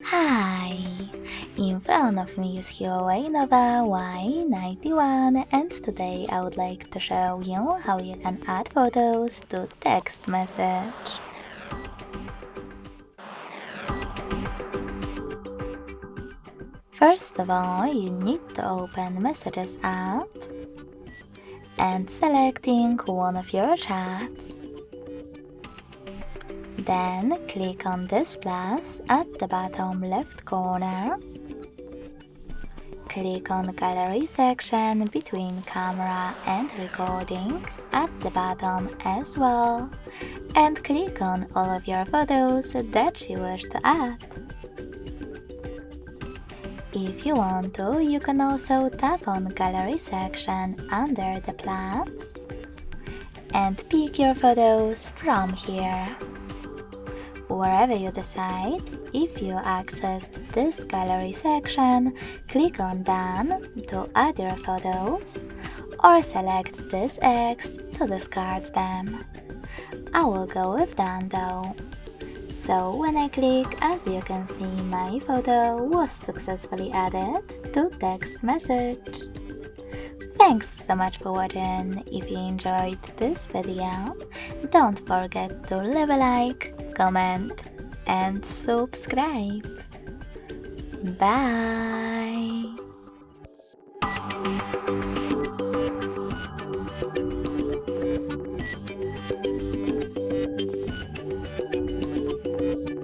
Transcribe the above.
Hi! In front of me is HUAWEI Nova Y91, and today I would like to show you how you can add photos to text message. First of all, you need to open Messages app and selecting one of your chats. Then click on this plus at the bottom left corner. Click on the gallery section between camera and recording at the bottom as well, and click on all of your photos that you wish to add. If you want to, you can also tap on gallery section under the plus and pick your photos from here. Wherever you decide, if you accessed this gallery section, click on Done to add your photos, or select this X to discard them. I will go with Done though. So when I click, as you can see, my photo was successfully added to text message. Thanks so much for watching. If you enjoyed this video, don't forget to leave a like, comment and subscribe. Bye!